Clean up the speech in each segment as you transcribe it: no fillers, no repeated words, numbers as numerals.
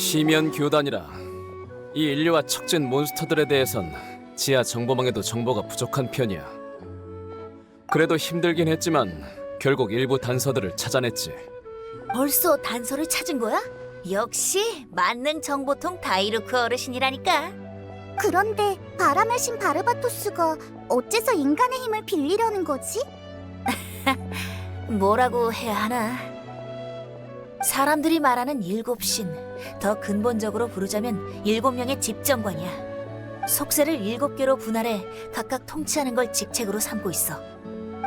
시면 교단이라 이 인류와 척진 몬스터들에 대해선 지하 정보망에도 정보가 부족한 편이야. 그래도 힘들긴 했지만 결국 일부 단서들을 찾아냈지. 벌써 단서를 찾은 거야? 역시 만능 정보통 다이루크 어르신이라니까. 그런데 바람의 신 바르바토스가 어째서 인간의 힘을 빌리려는 거지? 뭐라고 해야 하나? 사람들이 말하는 일곱 신, 더 근본적으로 부르자면 7명의 집정관이야. 속세를 7개로 분할해 각각 통치하는 걸 직책으로 삼고 있어.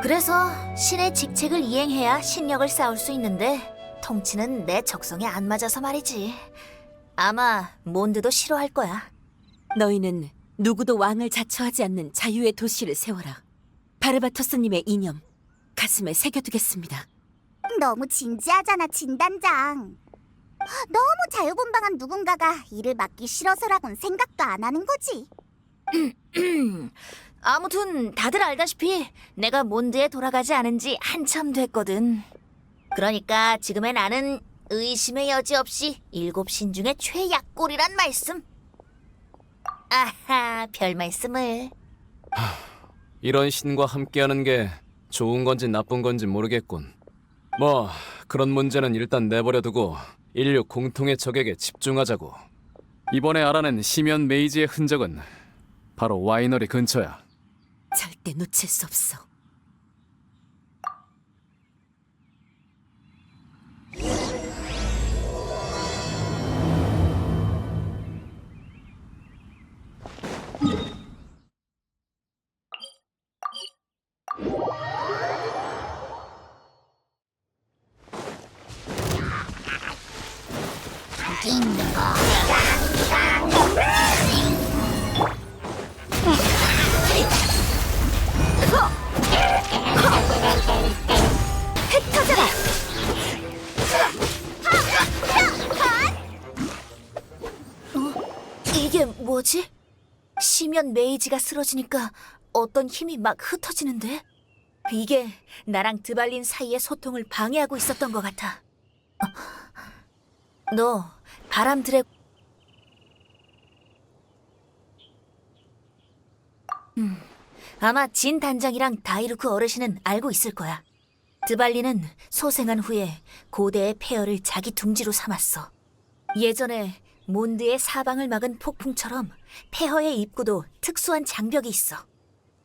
그래서 신의 직책을 이행해야 신력을 쌓을 수 있는데 통치는 내 적성에 안 맞아서 말이지. 아마 몬드도 싫어할 거야. 너희는 누구도 왕을 자처하지 않는 자유의 도시를 세워라. 바르바토스님의 이념 가슴에 새겨두겠습니다. 너무 진지하잖아, 진단장. 너무 자유분방한 누군가가 일을 맡기 싫어서라곤 생각도 안 하는 거지. 아무튼 다들 알다시피 내가 몬드에 돌아가지 않은 지 한참 됐거든. 그러니까 지금의 나는 의심의 여지 없이 7신 중에 최약골이란 말씀. 아하, 별 말씀을. 이런 신과 함께하는 게 좋은 건지 나쁜 건지 모르겠군. 뭐 그런 문제는 일단 내버려두고 인류 공통의 적에게 집중하자고. 이번에 알아낸 시면 메이지의 흔적은 바로 와이너리 근처야. 절대 놓칠 수 없어. 흩어져라! 이게 뭐지? 시면 메이지가 쓰러지니까 어떤 힘이 막 흩어지는데? 이게 나랑 드발린 사이의 소통을 방해하고 있었던 것 같아. 너 바람 드래... 아마 진 단장이랑 다이루크 어르신은 알고 있을 거야. 드발리는 소생한 후에 고대의 폐허를 자기 둥지로 삼았어. 예전에 몬드의 사방을 막은 폭풍처럼 폐허의 입구도 특수한 장벽이 있어.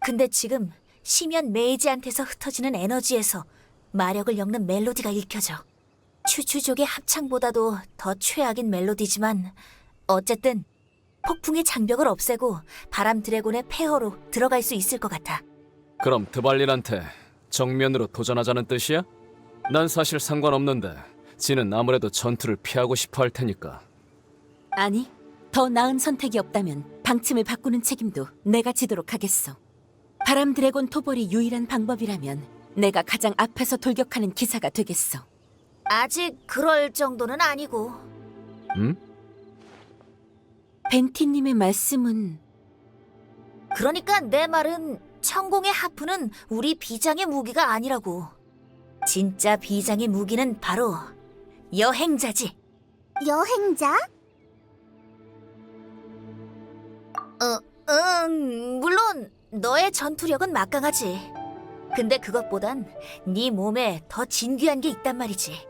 근데 지금 시면 메이지한테서 흩어지는 에너지에서 마력을 엮는 멜로디가 읽혀져. 추추족의 합창보다도 더 최악인 멜로디지만 어쨌든 폭풍의 장벽을 없애고 바람 드래곤의 폐허로 들어갈 수 있을 것 같아. 그럼 드발린한테 정면으로 도전하자는 뜻이야? 난 사실 상관없는데 지는 아무래도 전투를 피하고 싶어 할 테니까. 아니, 더 나은 선택이 없다면 방침을 바꾸는 책임도 내가 지도록 하겠어. 바람 드래곤 토벌이 유일한 방법이라면 내가 가장 앞에서 돌격하는 기사가 되겠어. 아직 그럴 정도는 아니고. 응? 벤티님의 말씀은... 그러니까 내 말은 천공의 하프는 우리 비장의 무기가 아니라고. 진짜 비장의 무기는 바로 여행자지. 여행자? 물론 너의 전투력은 막강하지. 근데 그것보단 네 몸에 더 진귀한 게 있단 말이지.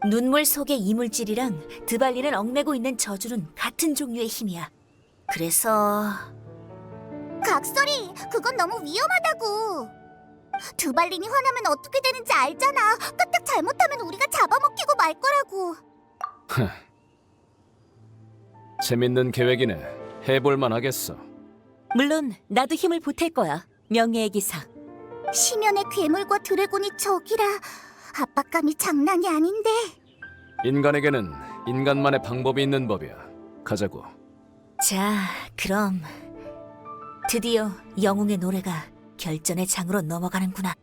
눈물 속의 이물질이랑 드발리는 얽매고 있는 저주는 같은 종류의 힘이야. 그래서... 각설이, 그건 너무 위험하다고. 드발린이 화나면 어떻게 되는지 알잖아. 까딱 잘못하면 우리가 잡아먹히고 말 거라고. 재밌는 계획이네. 해볼만 하겠어. 물론 나도 힘을 보탤 거야. 명예의 기사. 시면의 괴물과 드래곤이 적이라 압박감이 장난이 아닌데. 인간에게는 인간만의 방법이 있는 법이야. 가자고. 자, 그럼 드디어 영웅의 노래가 결전의 장으로 넘어가는구나.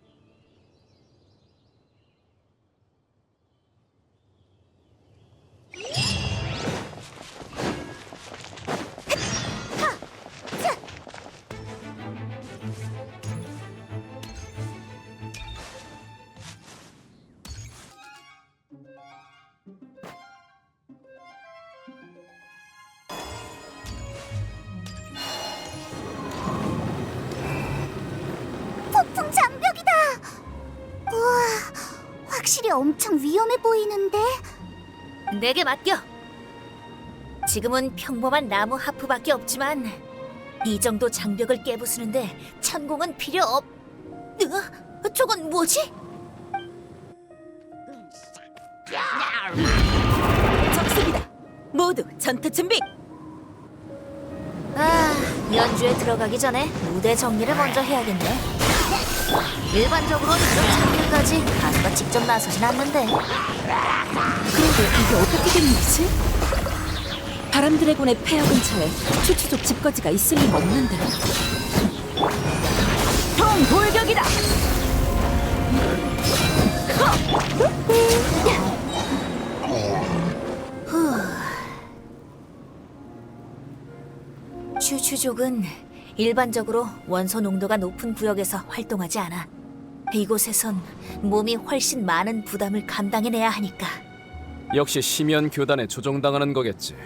엄청 위험해 보이는데? 내게 맡겨. 지금은 평범한 나무 하프밖에 없지만 이 정도 장벽을 깨부수는데 천공은 필요 없... 저건 뭐지? 적습니다. 모두 전투 준비. 연주에 들어가기 전에 무대 정리를 먼저 해야겠네. 일반적으로 이런 장면까지 가수가 직접 나서진 않는데. 그런데 이게 어떻게 된 일이지? 바람 드래곤의 폐허 근처에 추추족 집거지가 있을 리가 없는데. 총 돌격이다. 추추족은 일반적으로 원소 농도가 높은 구역에서 활동하지 않아. 이곳에선 몸이 훨씬 많은 부담을 감당해내야 하니까. 역시 심연 교단에 조종당하는 거겠지.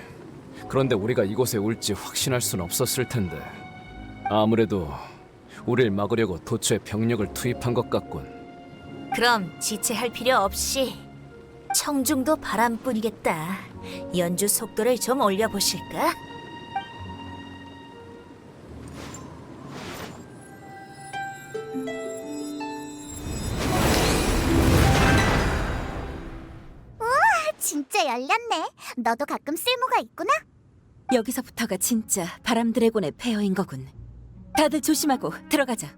그런데 우리가 이곳에 올지 확신할 순 없었을 텐데. 아무래도 우릴 막으려고 도처에 병력을 투입한 것 같군. 그럼 지체할 필요 없이 청중도 바람뿐이겠다. 연주 속도를 좀 올려보실까? 진짜 열렸네. 너도 가끔 쓸모가 있구나. 여기서부터가 진짜 바람 드래곤의 폐허인 거군. 다들 조심하고 들어가자.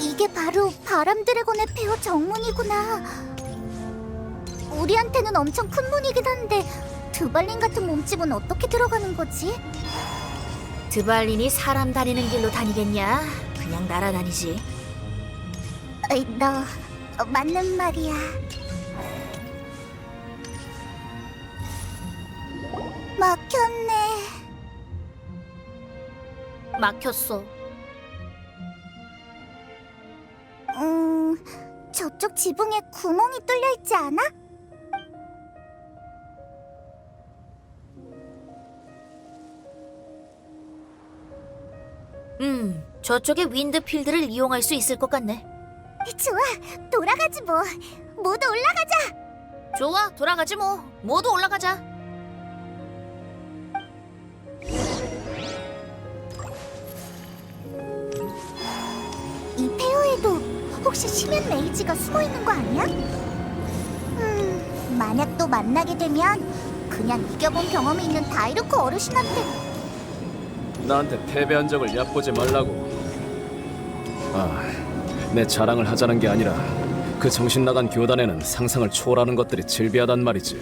이게 바로 바람 드래곤의 폐허 정문이구나. 우리한테는 엄청 큰 문이긴 한데 드발린 같은 몸집은 어떻게 들어가는 거지? 드발린이 사람 다니는 길로 다니겠냐? 그냥 날아다니지. 너 맞는 말이야. 막혔네. 막혔어. 저쪽 지붕에 구멍이 뚫려 있지 않아? 저쪽에 윈드필드를 이용할 수 있을 것 같네. 좋아, 돌아가지 뭐. 모두 올라가자. 좋아, 돌아가지 뭐. 모두 올라가자. 이 폐허에도 혹시 심연 레이지가 숨어 있는 거 아니야? 만약 또 만나게 되면 그냥 이겨본 경험이 있는 다이루크 어르신한테. 나한테 패배한 적을 얕보지 말라고. 내 자랑을 하자는 게 아니라 그 정신 나간 교단에는 상상을 초월하는 것들이 즐비하단 말이지.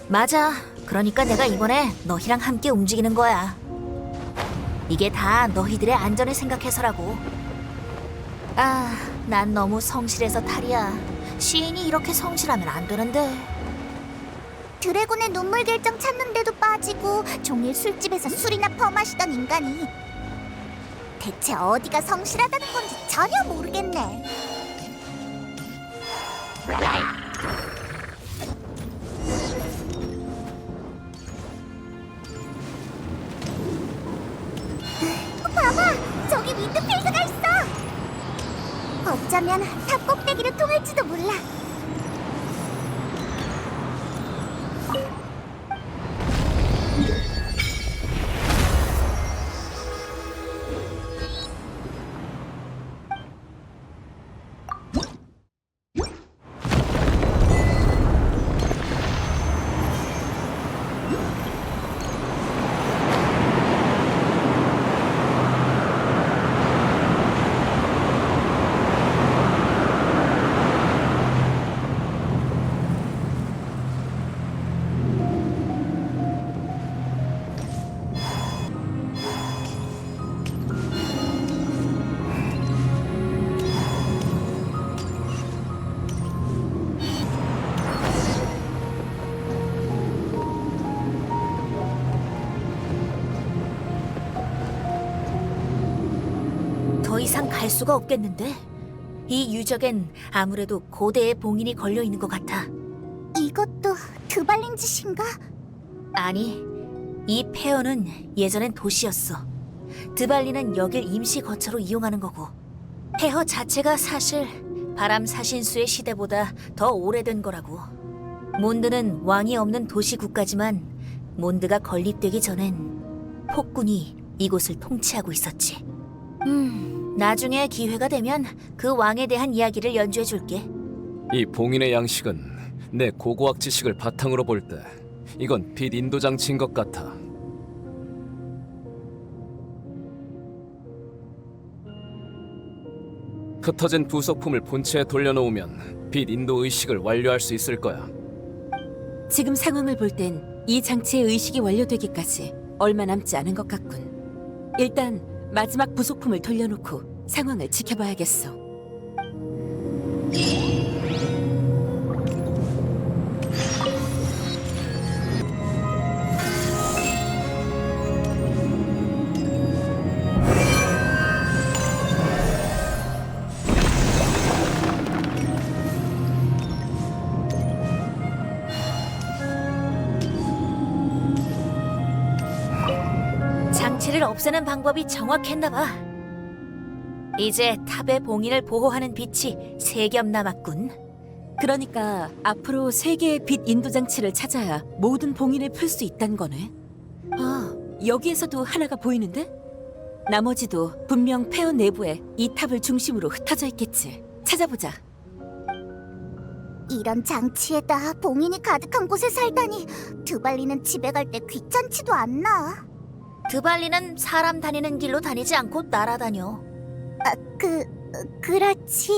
맞아. 그러니까 내가 이번에 너희랑 함께 움직이는 거야. 이게 다 너희들의 안전을 생각해서라고. 난 너무 성실해서 탈이야. 시인이 이렇게 성실하면 안 되는데. 드래곤의 눈물 결정 찾는데도 빠지고 종일 술집에서 술이나 퍼마시던 인간이 대체 어디가 성실하다는 건지 전혀 모르겠네. 봐봐! 저기 윈드필드가 있어! 어쩌면 탑 꼭대기로 통할지도 몰라. 더 이상 갈 수가 없겠는데? 이 유적엔 아무래도 고대의 봉인이 걸려 있는 것 같아. 이것도 드발린 짓인가? 아니, 이 폐허는 예전엔 도시였어. 드발리는 여길 임시 거처로 이용하는 거고. 폐허 자체가 사실 바람 사신수의 시대보다 더 오래된 거라고. 몬드는 왕이 없는 도시 국가지만 몬드가 건립되기 전엔 폭군이 이곳을 통치하고 있었지. 나중에 기회가 되면 그 왕에 대한 이야기를 연주해 줄게. 이 봉인의 양식은 내 고고학 지식을 바탕으로 볼 때 이건 빛 인도 장치인 것 같아. 흩어진 부속품을 본체에 돌려놓으면 빛 인도 의식을 완료할 수 있을 거야. 지금 상황을 볼 땐 이 장치의 의식이 완료되기까지 얼마 남지 않은 것 같군. 일단 마지막 부속품을 돌려놓고 상황을 지켜봐야겠어. 장치를 없애는 방법이 정확했나 봐. 이제 탑의 봉인을 보호하는 빛이 3겹 남았군. 그러니까 앞으로 3개의 빛 인도 장치를 찾아야 모든 봉인을 풀 수 있단 거네. 여기에서도 하나가 보이는데? 나머지도 분명 폐허 내부에 이 탑을 중심으로 흩어져 있겠지. 찾아보자. 이런 장치에다 봉인이 가득한 곳에 살다니 드발리는 집에 갈 때 귀찮지도 않나? 드발리는 사람 다니는 길로 다니지 않고 날아다녀. 그렇지.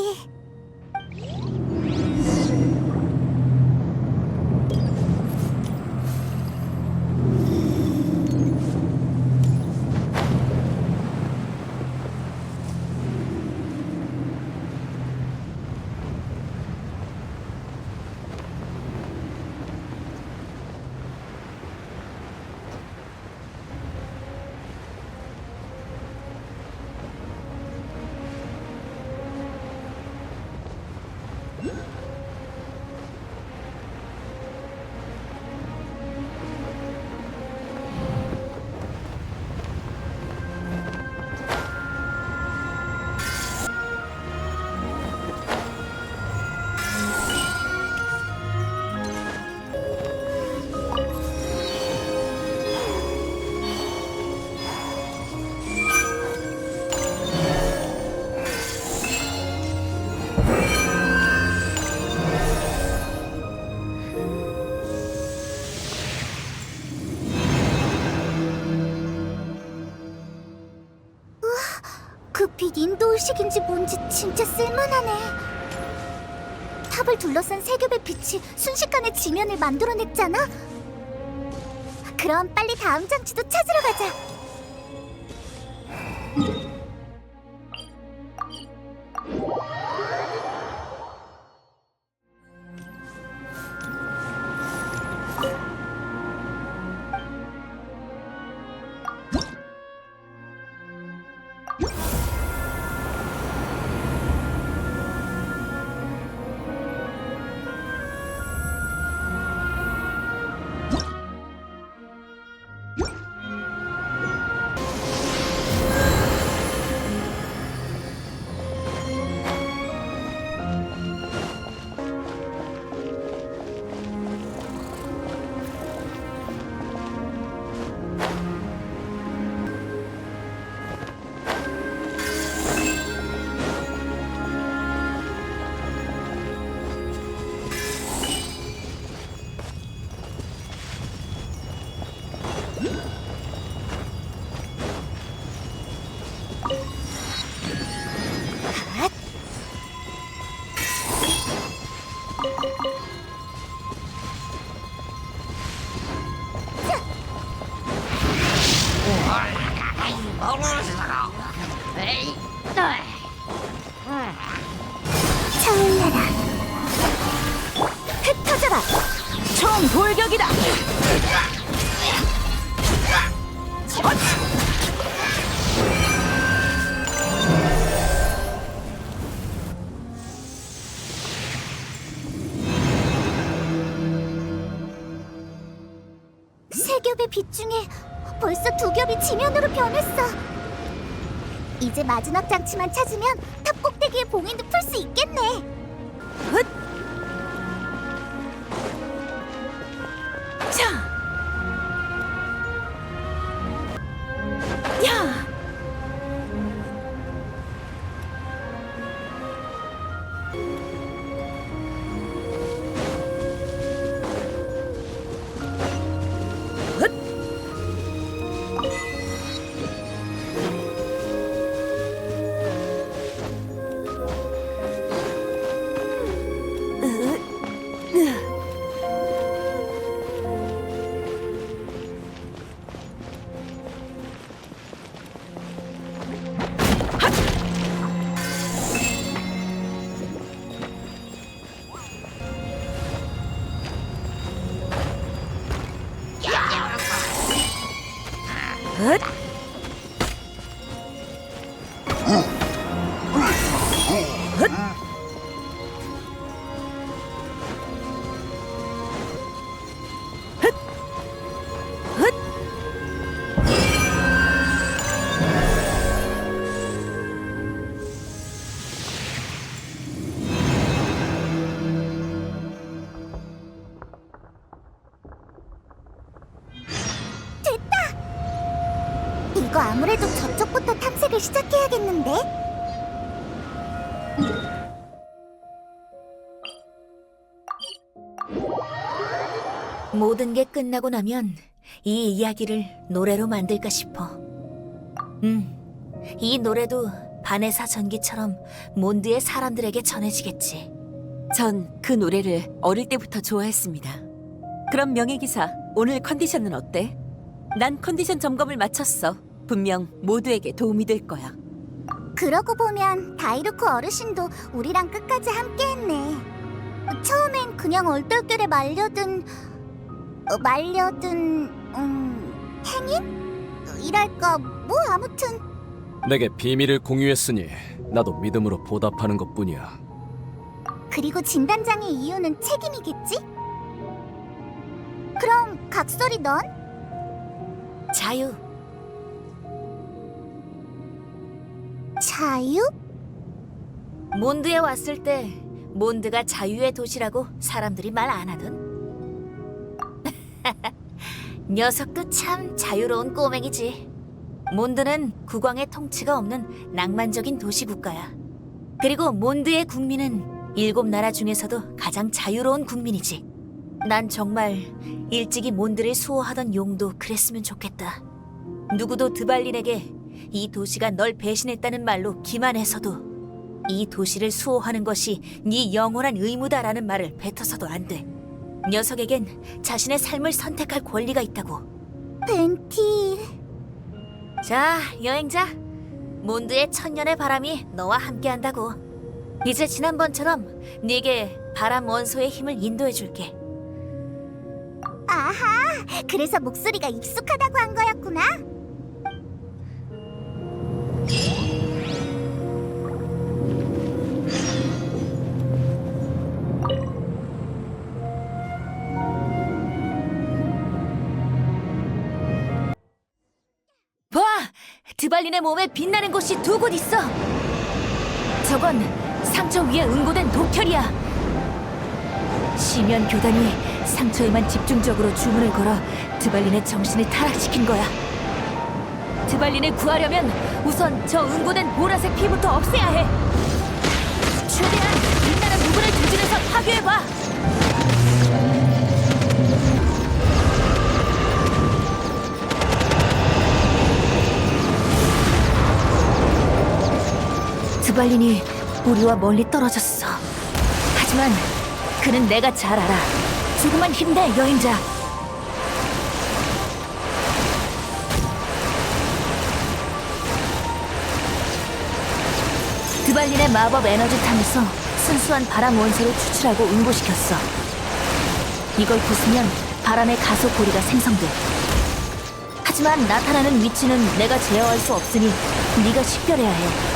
그 빛 인도 의식인지 뭔지 진짜 쓸만하네. 탑을 둘러싼 3겹의 빛이 순식간에 지면을 만들어냈잖아. 그럼 빨리 다음 장치도 찾으러 가자. 차올라라. 흩어져라. 총 돌격이다. 세 겹의 빛 중에 벌써 두 겹이 지면으로 변했어. 이제 마지막 장치만 찾으면 탑 꼭대기의 봉인도 풀 수 있겠네. 자, 야, 이거 아무래도 저쪽부터 탐색을 시작해야겠는데? 모든 게 끝나고 나면 이 이야기를 노래로 만들까 싶어. 이 노래도 바네사 전기처럼 몬드의 사람들에게 전해지겠지. 전 그 노래를 어릴 때부터 좋아했습니다. 그럼 명예기사, 오늘 컨디션은 어때? 난 컨디션 점검을 마쳤어. 분명 모두에게 도움이 될 거야. 그러고 보면 다이루크 어르신도 우리랑 끝까지 함께했네. 처음엔 그냥 얼떨결에 말려든 행인? 이랄까 뭐 아무튼 내게 비밀을 공유했으니 나도 믿음으로 보답하는 것뿐이야. 그리고 진단장의 이유는 책임이겠지? 그럼 각설이 넌? 자유. 자유? 몬드에 왔을 때 몬드가 자유의 도시라고 사람들이 말 안 하던? 녀석도 참 자유로운 꼬맹이지. 몬드는 국왕의 통치가 없는 낭만적인 도시 국가야. 그리고 몬드의 국민은 7나라 중에서도 가장 자유로운 국민이지. 난 정말 일찍이 몬드를 수호하던 용도 그랬으면 좋겠다. 누구도 드발린에게 이 도시가 널 배신했다는 말로 기만해서도 이 도시를 수호하는 것이 네 영원한 의무다라는 말을 뱉어서도 안 돼. 녀석에겐 자신의 삶을 선택할 권리가 있다고. 벤티... 자, 여행자. 몬드의 천년의 바람이 너와 함께한다고. 이제 지난번처럼 네게 바람 원소의 힘을 인도해줄게. 아하, 그래서 목소리가 익숙하다고 한 거였구나. 봐! 드발린의 몸에 빛나는 곳이 두 곳 있어. 저건 상처 위에 응고된 독혈이야. 시면 교단이 상처에만 집중적으로 주문을 걸어 드발린의 정신을 타락시킨 거야. 드발린을 구하려면 우선 저 응고된 보라색 피부터 없애야 해. 최대한 빛나는 부분을 조준해서 파괴해봐. 드발린이 우리와 멀리 떨어졌어. 하지만 그는 내가 잘 알아. 조금만 힘내, 여행자. 드발린의 마법 에너지탄에서 순수한 바람 원소를 추출하고 응고시켰어. 이걸 부수면 바람의 가속 고리가 생성돼. 하지만 나타나는 위치는 내가 제어할 수 없으니 네가 식별해야 해.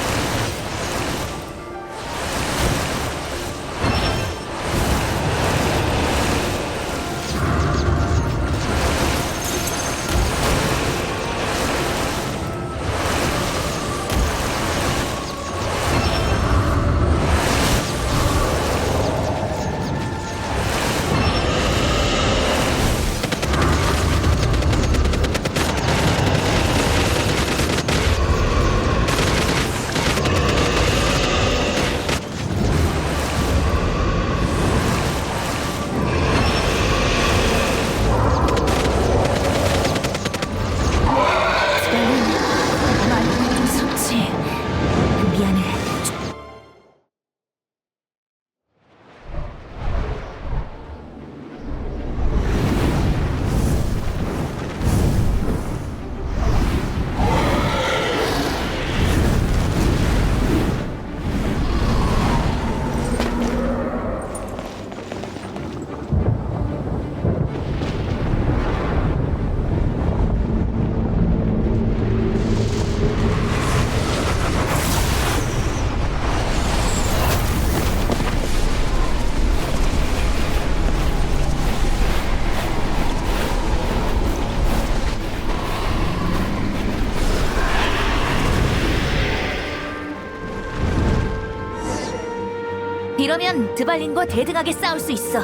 이러면 드발린과 대등하게 싸울 수 있어.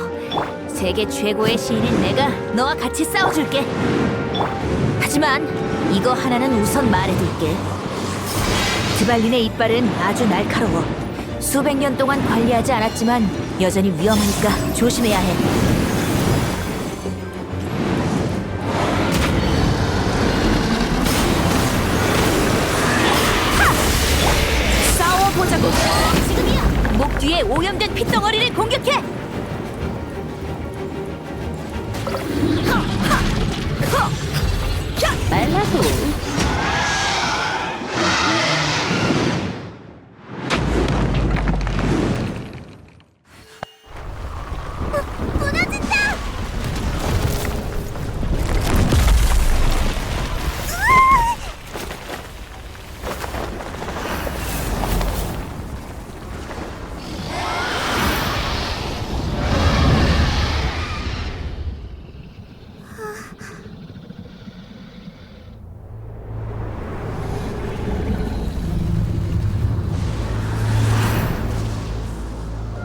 세계 최고의 시인인 내가 너와 같이 싸워줄게. 하지만 이거 하나는 우선 말해둘게. 드발린의 이빨은 아주 날카로워. 수백 년 동안 관리하지 않았지만 여전히 위험하니까 조심해야 해. 싸워보자고. 지금이야. 목 뒤에 오염된 핏덩어리를 공격해. 말라고. 무너진다!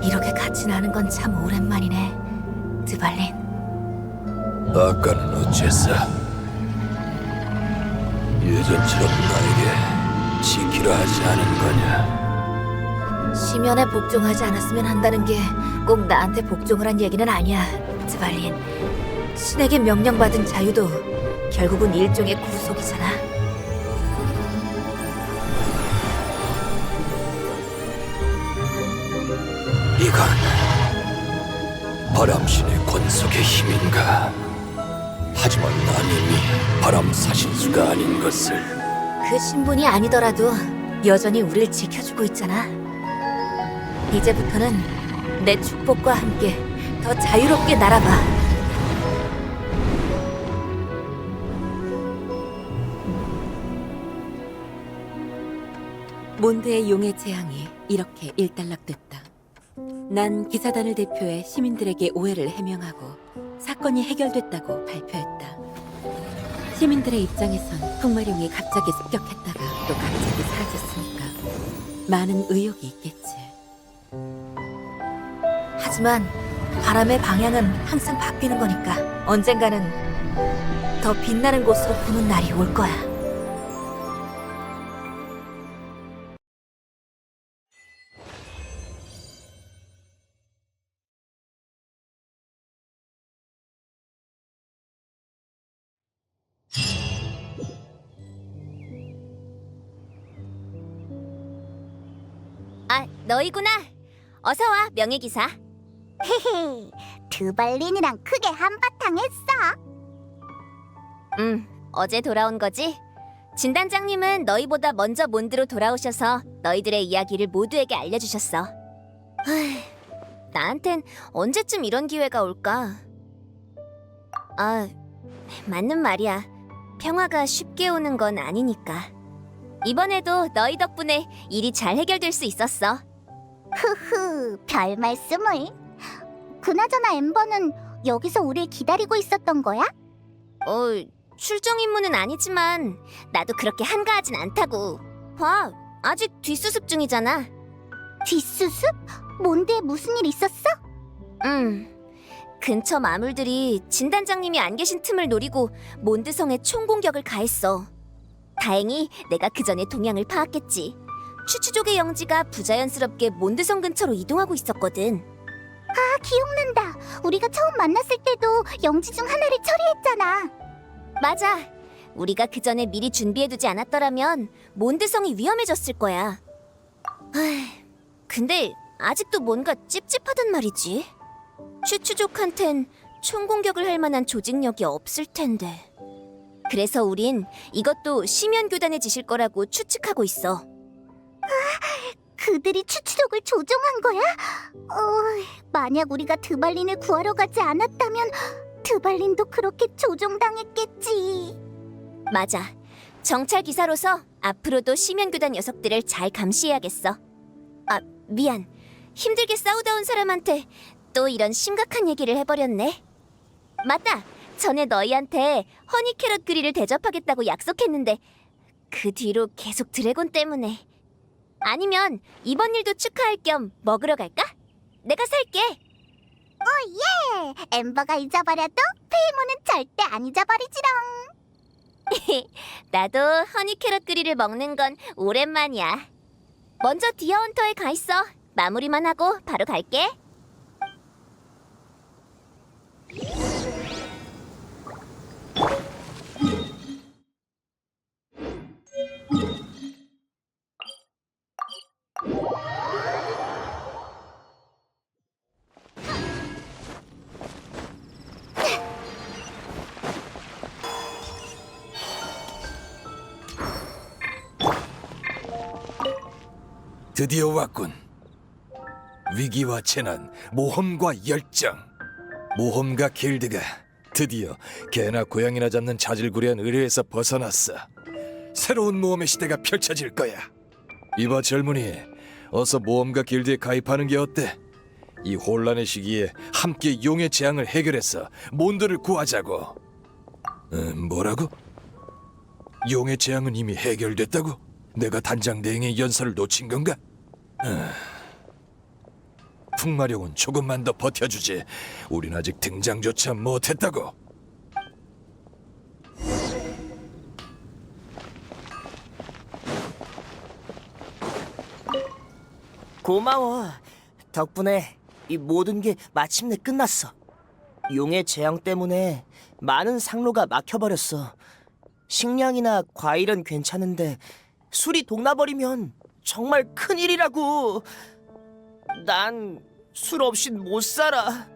이렇게 같이 나는 건 참 오랜만이네, 드발린. 아까는 어째서 예전처럼 나에게 지키라 하지 않은 거냐? 시면에 복종하지 않았으면 한다는 게 꼭 나한테 복종을 한 얘기는 아니야, 드발린. 신에게 명령받은 자유도 결국은 일종의 구속이잖아. 이건 바람신의 권속의 힘인가? 하지만 난 이미 바람 사신수가 아닌 것을. 그 신분이 아니더라도 여전히 우릴 지켜주고 있잖아. 이제부터는 내 축복과 함께 더 자유롭게 날아봐. 몬드의 용의 재앙이 이렇게 일단락됐다. 난 기사단을 대표해 시민들에게 오해를 해명하고 사건이 해결됐다고 발표했다. 시민들의 입장에선 풍마룡이 갑자기 습격했다가 또 갑자기 사라졌으니까 많은 의혹이 있겠지. 하지만 바람의 방향은 항상 바뀌는 거니까 언젠가는 더 빛나는 곳으로 부는 날이 올 거야. 아, 너희구나. 어서 와, 명예기사. 헤헤, 드발린이랑 크게 한바탕 했어. 어제 돌아온 거지? 진단장님은 너희보다 먼저 몬드로 돌아오셔서 너희들의 이야기를 모두에게 알려주셨어. 나한텐 언제쯤 이런 기회가 올까? 아, 맞는 말이야. 평화가 쉽게 오는 건 아니니까. 이번에도 너희 덕분에 일이 잘 해결될 수 있었어. 흐흐, 별 말씀을. 그나저나 엠버는 여기서 우릴 기다리고 있었던 거야? 출정 임무는 아니지만 나도 그렇게 한가하진 않다고. 봐, 아직 뒷수습 중이잖아. 뒷수습? 몬드에 무슨 일 있었어? 근처 마물들이 진단장님이 안 계신 틈을 노리고 몬드성에 총공격을 가했어. 다행히 내가 그 전에 동향을 파악했지. 추추족의 영지가 부자연스럽게 몬드성 근처로 이동하고 있었거든. 아, 기억난다. 우리가 처음 만났을 때도 영지 중 하나를 처리했잖아. 맞아. 우리가 그 전에 미리 준비해두지 않았더라면 몬드성이 위험해졌을 거야. 근데 아직도 뭔가 찝찝하단 말이지. 추추족한텐 총공격을 할 만한 조직력이 없을 텐데. 그래서 우린 이것도 심연교단의 짓일 거라고 추측하고 있어. 그들이 추추족을 조종한 거야? 만약 우리가 드발린을 구하러 가지 않았다면 드발린도 그렇게 조종당했겠지. 맞아. 정찰 기사로서 앞으로도 심연교단 녀석들을 잘 감시해야겠어. 아, 미안. 힘들게 싸우다 온 사람한테 또 이런 심각한 얘기를 해버렸네. 맞다. 전에 너희한테 허니캐럿 그리를 대접하겠다고 약속했는데 그 뒤로 계속 드래곤 때문에. 아니면 이번 일도 축하할 겸 먹으러 갈까? 내가 살게. 엠버가 잊어버려도 페이몬은 절대 안 잊어버리지롱. 나도 허니캐럿 그리를 먹는 건 오랜만이야. 먼저 디어헌터에 가 있어. 마무리만 하고 바로 갈게. 드디어 왔군. 위기와 재난, 모험과 열정. 모험가 길드가 드디어 개나 고양이나 잡는 자질구레한 의뢰에서 벗어났어. 새로운 모험의 시대가 펼쳐질 거야. 이봐 젊은이, 어서 모험가 길드에 가입하는 게 어때? 이 혼란의 시기에 함께 용의 재앙을 해결해서 몬드를 구하자고. 뭐라고? 용의 재앙은 이미 해결됐다고? 내가 단장 대행의 연설을 놓친 건가? 풍마룡은 조금만 더 버텨주지. 우린 아직 등장조차 못했다고. 고마워. 덕분에 이 모든 게 마침내 끝났어. 용의 재앙 때문에 많은 상로가 막혀버렸어. 식량이나 과일은 괜찮은데 술이 동나버리면 정말 큰일이라고. 난 술 없인 못 살아.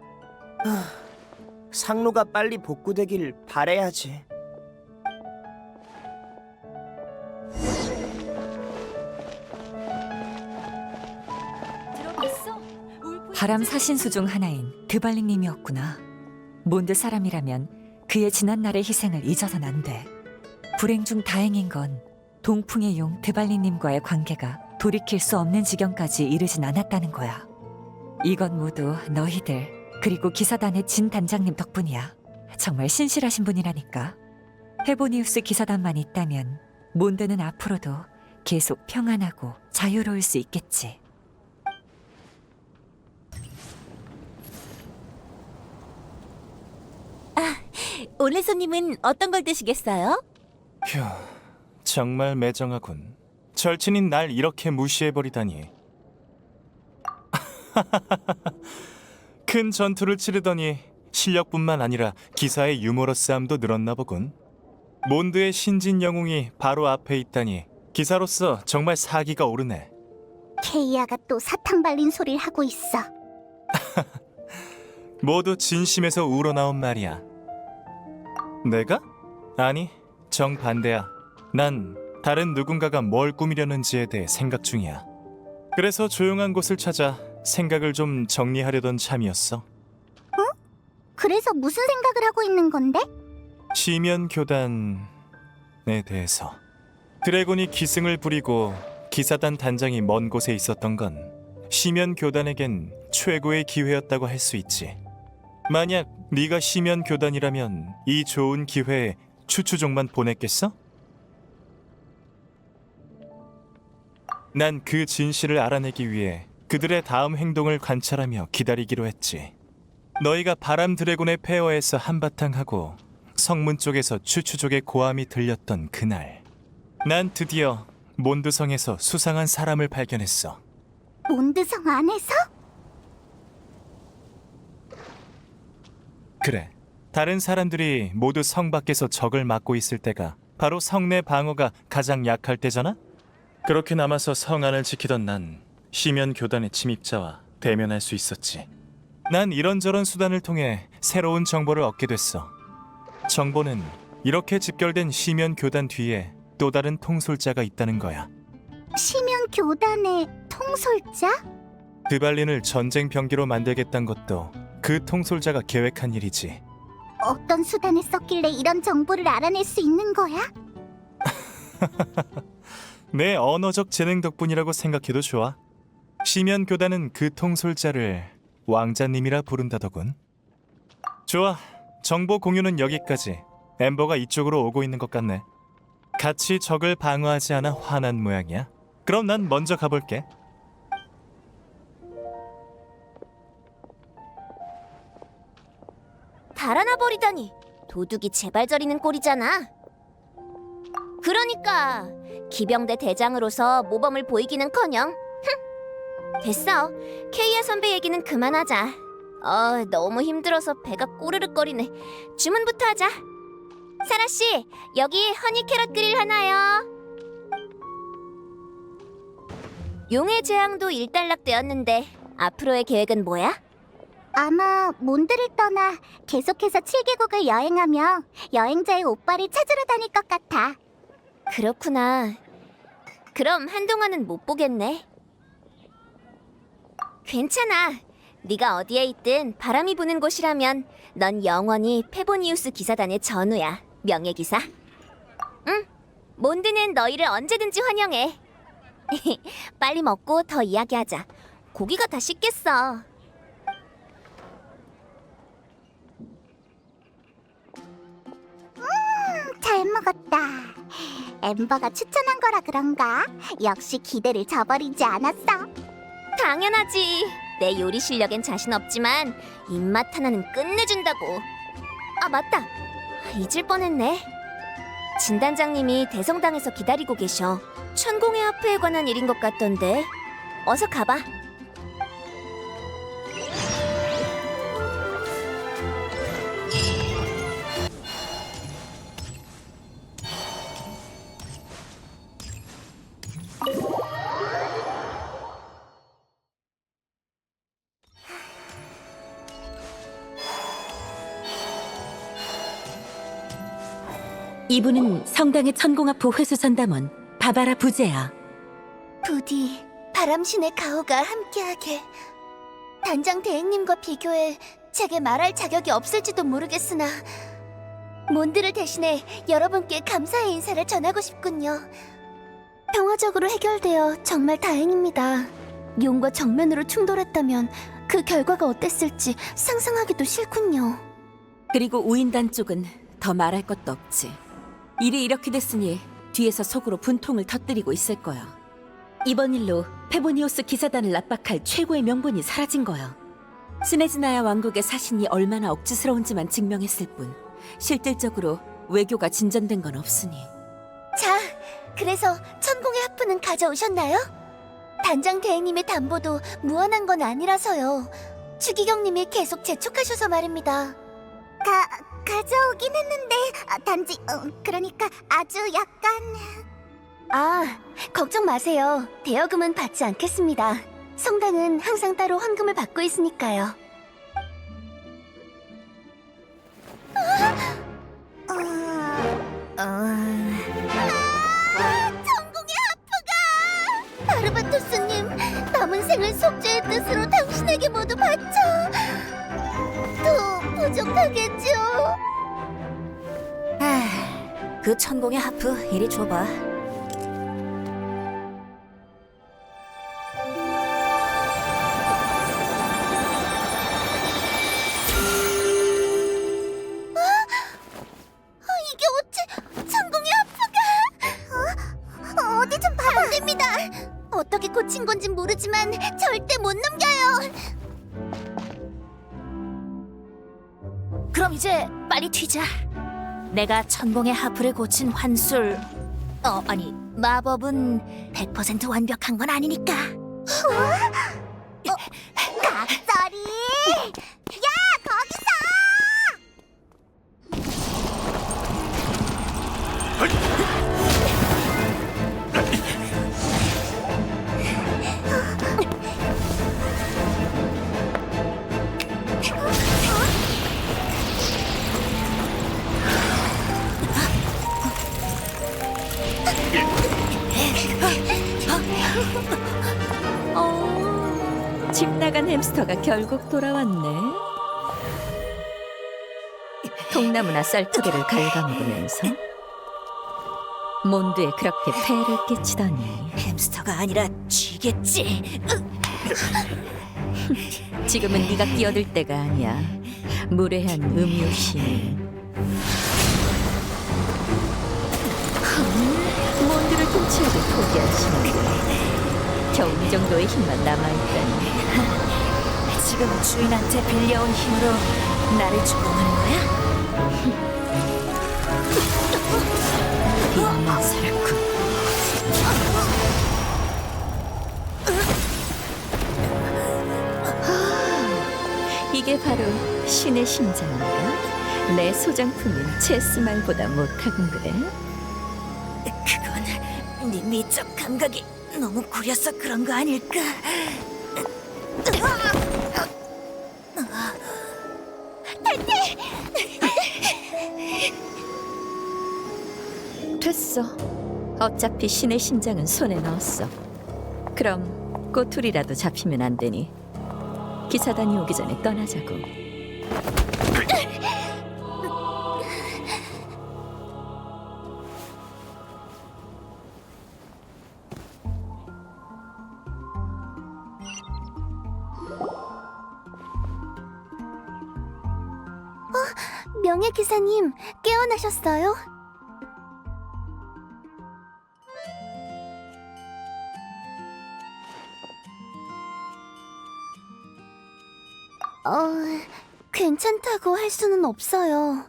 상로가 빨리 복구되길 바래야지. 바람 사신수 중 하나인 드발링님이었구나. 몬드 사람이라면 그의 지난날의 희생을 잊어선 안 돼. 불행 중 다행인 건 동풍의 용 드발링님과의 관계가 돌이킬 수 없는 지경까지 이르진 않았다는 거야. 이건 모두 너희들 그리고 기사단의 진 단장님 덕분이야. 정말 신실하신 분이라니까. 헤보니우스 기사단만 있다면 몬드는 앞으로도 계속 평안하고 자유로울 수 있겠지. 오늘 손님은 어떤 걸 드시겠어요? 휴, 정말 매정하군. 절친인 날 이렇게 무시해버리다니. 큰 전투를 치르더니 실력뿐만 아니라 기사의 유머러스함도 늘었나 보군. 몬드의 신진 영웅이 바로 앞에 있다니 기사로서 정말 사기가 오르네. 케이아가 또 사탕 발린 소리를 하고 있어. 모두 진심에서 우러나온 말이야. 내가? 아니, 정반대야. 난 다른 누군가가 뭘 꾸미려는지에 대해 생각 중이야. 그래서 조용한 곳을 찾아 생각을 좀 정리하려던 참이었어. 그래서 무슨 생각을 하고 있는 건데? 시면 교단에 대해서. 드래곤이 기승을 부리고 기사단 단장이 먼 곳에 있었던 건 시면 교단에겐 최고의 기회였다고 할 수 있지. 만약 네가 시면 교단이라면 이 좋은 기회에 추추족만 보냈겠어? 난 그 진실을 알아내기 위해 그들의 다음 행동을 관찰하며 기다리기로 했지. 너희가 바람 드래곤의 폐허에서 한바탕 하고 성문 쪽에서 추추족의 고함이 들렸던 그날, 난 드디어 몬드성에서 수상한 사람을 발견했어. 몬드성 안에서? 그래, 다른 사람들이 모두 성 밖에서 적을 막고 있을 때가 바로 성 내 방어가 가장 약할 때잖아? 그렇게 남아서 성 안을 지키던 난 시면 교단의 침입자와 대면할 수 있었지. 난 이런저런 수단을 통해 새로운 정보를 얻게 됐어. 정보는 이렇게 집결된 시면 교단 뒤에 또 다른 통솔자가 있다는 거야. 시면 교단의 통솔자? 드발린을 전쟁 병기로 만들겠다는 것도 그 통솔자가 계획한 일이지. 어떤 수단을 썼길래 이런 정보를 알아낼 수 있는 거야? 내 언어적 재능 덕분이라고 생각해도 좋아. 시면 교단은 그 통솔자를 왕자님이라 부른다더군. 좋아, 정보 공유는 여기까지. 엠버가 이쪽으로 오고 있는 것 같네. 같이 적을 방어하지 않아 화난 모양이야. 그럼 난 먼저 가볼게. 달아나 버리다니. 도둑이 제발저리는 꼴이잖아. 그러니까 기병대 대장으로서 모범을 보이기는커녕. 됐어. 케이아 선배 얘기는 그만하자. 너무 힘들어서 배가 꼬르륵거리네. 주문부터 하자. 사라 씨, 여기 허니 캐럿 그릴 하나요. 용의 재앙도 일단락되었는데 앞으로의 계획은 뭐야? 아마 몬드를 떠나 계속해서 7개국을 여행하며 여행자의 오빠를 찾으러 다닐 것 같아. 그렇구나. 그럼 한동안은 못 보겠네. 괜찮아. 네가 어디에 있든 바람이 부는 곳이라면 넌 영원히 페보니우스 기사단의 전우야. 명예기사. 응. 몬드는 너희를 언제든지 환영해. 빨리 먹고 더 이야기하자. 고기가 다 식겠어. 잘 먹었다. 엠버가 추천한 거라 그런가? 역시 기대를 저버리지 않았어. 당연하지. 내 요리 실력엔 자신 없지만 입맛 하나는 끝내준다고. 아, 맞다. 잊을 뻔했네. 진단장님이 대성당에서 기다리고 계셔. 천공의 하프에 관한 일인 것 같던데. 어서 가봐. 이분은 성당의 천공합부 회수전담원 바바라 부제야. 부디 바람신의 가호가 함께하게. 단장 대행님과 비교해 제게 말할 자격이 없을지도 모르겠으나 몬드를 대신해 여러분께 감사의 인사를 전하고 싶군요. 평화적으로 해결되어 정말 다행입니다. 용과 정면으로 충돌했다면 그 결과가 어땠을지 상상하기도 싫군요. 그리고 우인단 쪽은 더 말할 것도 없지. 일이 이렇게 됐으니 뒤에서 속으로 분통을 터뜨리고 있을 거야. 이번 일로 페보니오스 기사단을 압박할 최고의 명분이 사라진 거야. 스네즈나야 왕국의 사신이 얼마나 억지스러운지만 증명했을 뿐 실질적으로 외교가 진전된 건 없으니. 자, 그래서 천공의 하프는 가져오셨나요? 단장 대행님의 담보도 무한한 건 아니라서요. 추기경님이 계속 재촉하셔서 말입니다. 가져오긴 했는데 단지 그러니까 아주 약간. 아, 걱정 마세요. 대여금은 받지 않겠습니다. 성당은 항상 따로 헌금을 받고 있으니까요. 천공의 하프가! 바르바토스님, 남은 생을 속죄의 뜻으로 당신에게 모두 바쳐. 더 부족하겠죠? 그 천공의 하프 이리 줘봐. 이게 어째 천공의 하프가? 어디 좀 봐봐. 안 됩니다. 어떻게 고친 건지 모르지만 절대 못 넘겨요. 그럼 이제 빨리 튀자. 내가 천공의 하프를 고친 환술, 마법은 100% 완벽한 건 아니니까. 각설이! 야, 거기서! 집 나간 햄스터가 결국 돌아왔네. 통나무나 쌀토개를 갉아먹으면서 몬드에 그렇게 폐해를 끼치다니. 햄스터가 아니라 쥐겠지. 지금은 네가 끼어들 때가 아니야. 무례한 음유신이. 몬드를 통치하고 포기하시는데 겨우 이 정도의 힘만 남아있다니. 지금 주인한테 빌려온 힘으로 나를 조롱하는 거야? 빛난 사람군. 이게 바로 신의 심장인가? 내 소장품인 체스말보다 못하군 그래? 그건 네 미적 감각이 너무 구려서 그런 거 아닐까? 됐어. 어차피 신의 심장은 손에 넣었어. 그럼 꼬투리라도 잡히면 안 되니 기사단이 오기 전에 떠나자고. 명예 기사님, 깨어나셨어요? 괜찮다고 할 수는 없어요.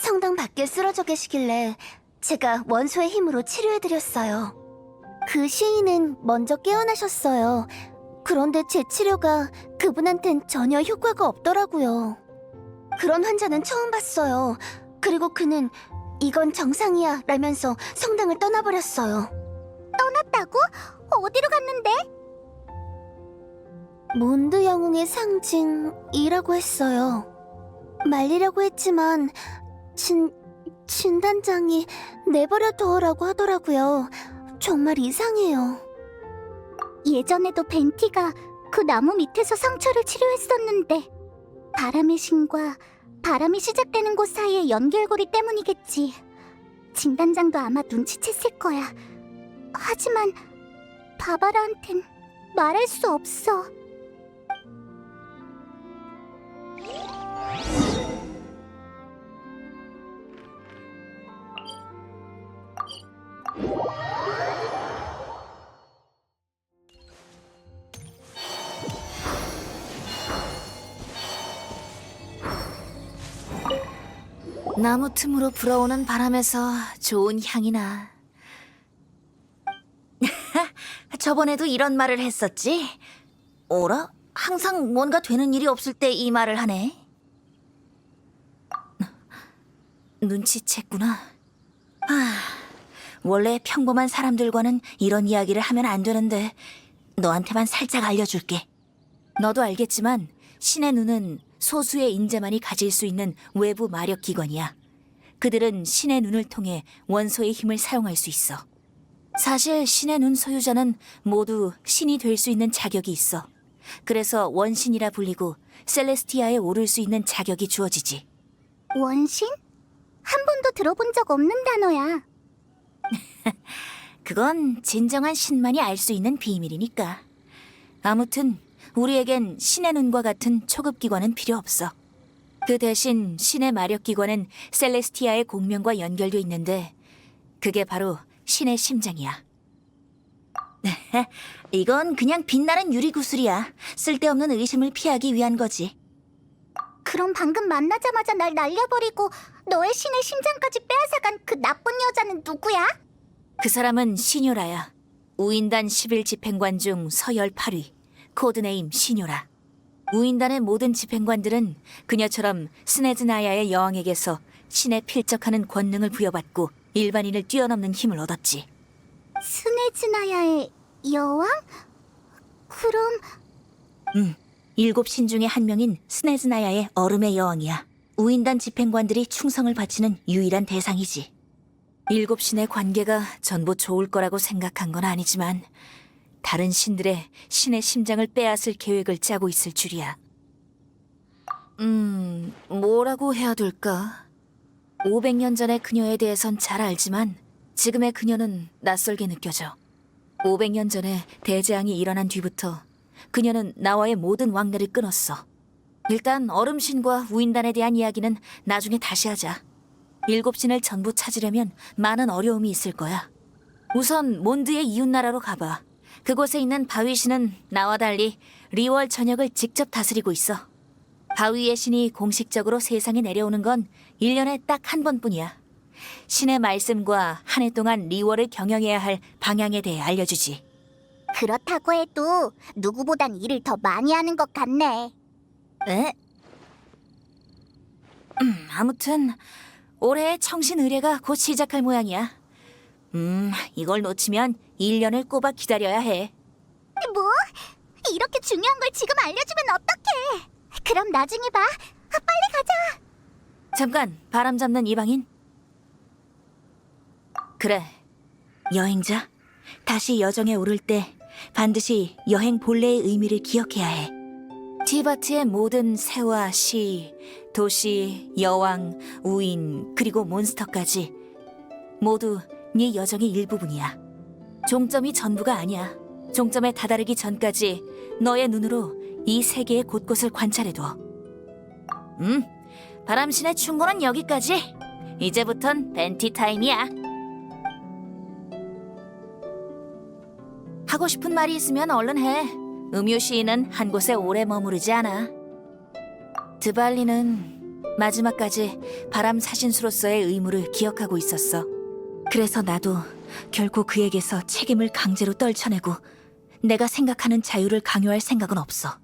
성당 밖에 쓰러져 계시길래 제가 원소의 힘으로 치료해드렸어요. 그 시인은 먼저 깨어나셨어요. 그런데 제 치료가 그분한텐 전혀 효과가 없더라고요. 그런 환자는 처음 봤어요. 그리고 그는 이건 정상이야 라면서 성당을 떠나버렸어요. 떠났다고? 어디로 갔는데? 몬드 영웅의 상징이라고 했어요. 말리려고 했지만 진단장이 내버려 두어라고 하더라고요. 정말 이상해요. 예전에도 벤티가 그 나무 밑에서 상처를 치료했었는데 바람의 신과 바람이 시작되는 곳 사이의 연결고리 때문이겠지. 진단장도 아마 눈치챘을 거야. 하지만 바바라한텐 말할 수 없어. 나무 틈으로 불어오는 바람에서 좋은 향이 나. 저번에도 이런 말을 했었지? 어라? 항상 뭔가 되는 일이 없을 때 이 말을 하네. 눈치챘구나. 원래 평범한 사람들과는 이런 이야기를 하면 안 되는데 너한테만 살짝 알려줄게. 너도 알겠지만 신의 눈은 소수의 인재만이 가질 수 있는 외부 마력 기관이야. 그들은 신의 눈을 통해 원소의 힘을 사용할 수 있어. 사실 신의 눈 소유자는 모두 신이 될 수 있는 자격이 있어. 그래서 원신이라 불리고 셀레스티아에 오를 수 있는 자격이 주어지지. 원신? 한 번도 들어본 적 없는 단어야. 그건 진정한 신만이 알 수 있는 비밀이니까. 아무튼 우리에겐 신의 눈과 같은 초급 기관은 필요 없어. 그 대신 신의 마력 기관은 셀레스티아의 공명과 연결돼 있는데 그게 바로 신의 심장이야. 이건 그냥 빛나는 유리구슬이야. 쓸데없는 의심을 피하기 위한 거지. 그럼 방금 만나자마자 날 날려버리고 너의 신의 심장까지 빼앗아간 그 나쁜 여자는 누구야? 그 사람은 시뇨라야. 우인단 11집행관 중 서열 8위. 코드네임 시뇨라. 우인단의 모든 집행관들은 그녀처럼 스네즈나야의 여왕에게서 신에 필적하는 권능을 부여받고 일반인을 뛰어넘는 힘을 얻었지. 스네즈나야의 여왕? 그럼 7신 중에 한 명인 스네즈나야의 얼음의 여왕이야. 우인단 집행관들이 충성을 바치는 유일한 대상이지. 7신의 관계가 전부 좋을 거라고 생각한 건 아니지만 다른 신들의 신의 심장을 빼앗을 계획을 짜고 있을 줄이야. 뭐라고 해야 될까? 500년 전의 그녀에 대해선 잘 알지만 지금의 그녀는 낯설게 느껴져. 500년 전에 대재앙이 일어난 뒤부터 그녀는 나와의 모든 왕래를 끊었어. 일단 얼음신과 우인단에 대한 이야기는 나중에 다시 하자. 7신을 전부 찾으려면 많은 어려움이 있을 거야. 우선 몬드의 이웃나라로 가봐. 그곳에 있는 바위신은 나와 달리 리월 전역을 직접 다스리고 있어. 바위의 신이 공식적으로 세상에 내려오는 건 1년에 딱 한 번뿐이야. 신의 말씀과 한 해 동안 리월을 경영해야 할 방향에 대해 알려주지. 그렇다고 해도 누구보단 일을 더 많이 하는 것 같네. 에? 아무튼 올해 청신 의례가 곧 시작할 모양이야. 이걸 놓치면 1년을 꼬박 기다려야 해. 뭐? 이렇게 중요한 걸 지금 알려주면 어떡해? 그럼 나중에 봐. 빨리 가자. 잠깐, 바람 잡는 이방인. 그래, 여행자. 다시 여정에 오를 때 반드시 여행 본래의 의미를 기억해야 해. 티바트의 모든 새와 시, 도시, 여왕, 우인, 그리고 몬스터까지 모두 네 여정의 일부분이야. 종점이 전부가 아니야. 종점에 다다르기 전까지 너의 눈으로 이 세계의 곳곳을 관찰해둬. 바람신의 충고는 여기까지. 이제부턴 벤티 타임이야. 하고 싶은 말이 있으면 얼른 해. 음유 시인은 한 곳에 오래 머무르지 않아. 드발리는 마지막까지 바람 사신수로서의 의무를 기억하고 있었어. 그래서 나도 결코 그에게서 책임을 강제로 떨쳐내고 내가 생각하는 자유를 강요할 생각은 없어.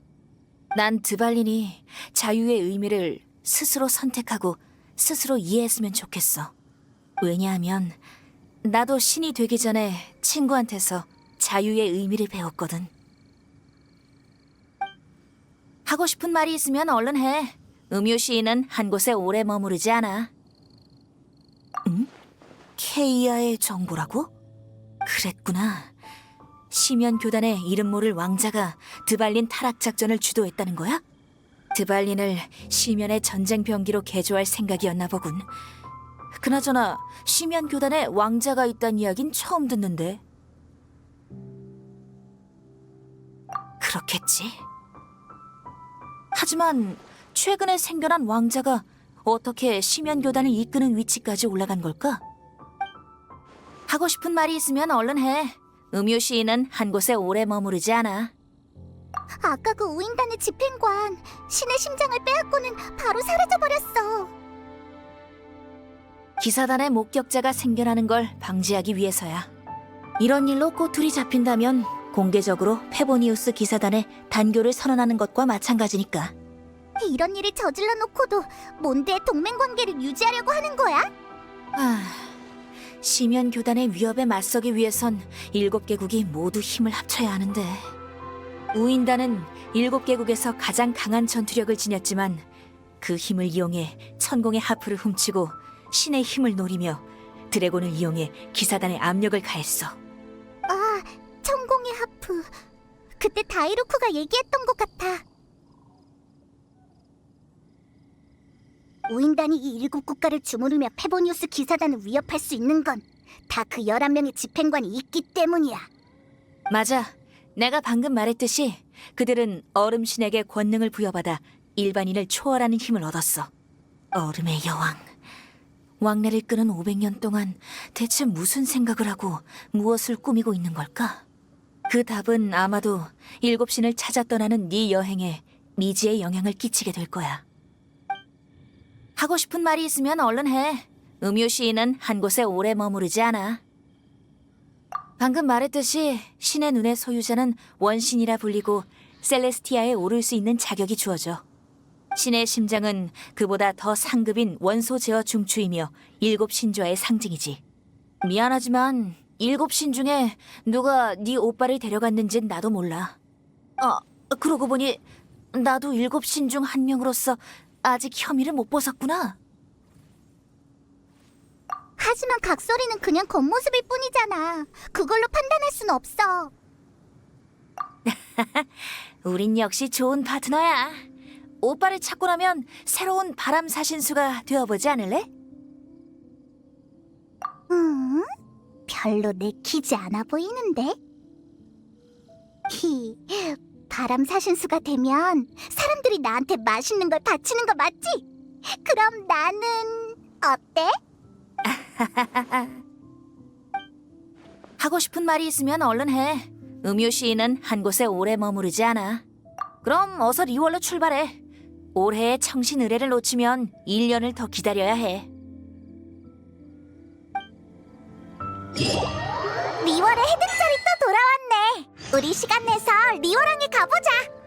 난 드발린이 자유의 의미를 스스로 선택하고 스스로 이해했으면 좋겠어. 왜냐하면 나도 신이 되기 전에 친구한테서 자유의 의미를 배웠거든. 하고 싶은 말이 있으면 얼른 해. 음유 시인은 한 곳에 오래 머무르지 않아. 응? 케이아의 정보라고? 그랬구나. 시면 교단의 이름 모를 왕자가 드발린 타락 작전을 주도했다는 거야? 드발린을 시면의 전쟁 병기로 개조할 생각이었나 보군. 그나저나 시면 교단에 왕자가 있다는 이야긴 처음 듣는데. 그렇겠지. 하지만 최근에 생겨난 왕자가 어떻게 시면 교단을 이끄는 위치까지 올라간 걸까? 하고 싶은 말이 있으면 얼른 해. 음유 시인은 한 곳에 오래 머무르지 않아. 아까 그 우인단의 집행관, 신의 심장을 빼앗고는 바로 사라져버렸어. 기사단의 목격자가 생겨나는 걸 방지하기 위해서야. 이런 일로 꼬투리 잡힌다면 공개적으로 페보니우스 기사단의 단교를 선언하는 것과 마찬가지니까. 이런 일을 저질러 놓고도 몬드의 동맹 관계를 유지하려고 하는 거야? 시면 교단의 위협에 맞서기 위해선 7개국이 모두 힘을 합쳐야 하는데. 우인단은 7개국에서 가장 강한 전투력을 지녔지만 그 힘을 이용해 천공의 하프를 훔치고 신의 힘을 노리며 드래곤을 이용해 기사단의 압력을 가했어. 아, 천공의 하프. 그때 다이루크가 얘기했던 것 같아. 우인단이 이 7국가를 주무르며 페보니우스 기사단을 위협할 수 있는 건 다 그 11명의 집행관이 있기 때문이야. 맞아. 내가 방금 말했듯이 그들은 얼음신에게 권능을 부여받아 일반인을 초월하는 힘을 얻었어. 얼음의 여왕. 왕래를 끄는 500년 동안 대체 무슨 생각을 하고 무엇을 꾸미고 있는 걸까? 그 답은 아마도 7신을 찾아 떠나는 네 여행에 미지의 영향을 끼치게 될 거야. 하고 싶은 말이 있으면 얼른 해. 음유 시인은 한 곳에 오래 머무르지 않아. 방금 말했듯이 신의 눈의 소유자는 원신이라 불리고 셀레스티아에 오를 수 있는 자격이 주어져. 신의 심장은 그보다 더 상급인 원소 제어 중추이며 7신좌의 상징이지. 미안하지만 7신 중에 누가 네 오빠를 데려갔는진 나도 몰라. 그러고 보니 나도 7신 중 한 명으로서 아직 혐의를 못 벗었구나. 하지만 각설이는 그냥 겉모습일 뿐이잖아. 그걸로 판단할 순 없어. 우린 역시 좋은 파트너야. 오빠를 찾고 나면 새로운 바람 사신수가 되어보지 않을래? 별로 내키지 않아 보이는데? 바람 사신수가 되면 사람들이 나한테 맛있는 걸 바치는 거 맞지? 그럼 나는 어때? 하고 싶은 말이 있으면 얼른 해. 음유 시인은 한 곳에 오래 머무르지 않아. 그럼 어서 리월로 출발해. 올해의 청신 의뢰를 놓치면 1년을 더 기다려야 해. 리월의 해등절이 또 돌아왔네. 우리 시간 내서 리월항에 가보자.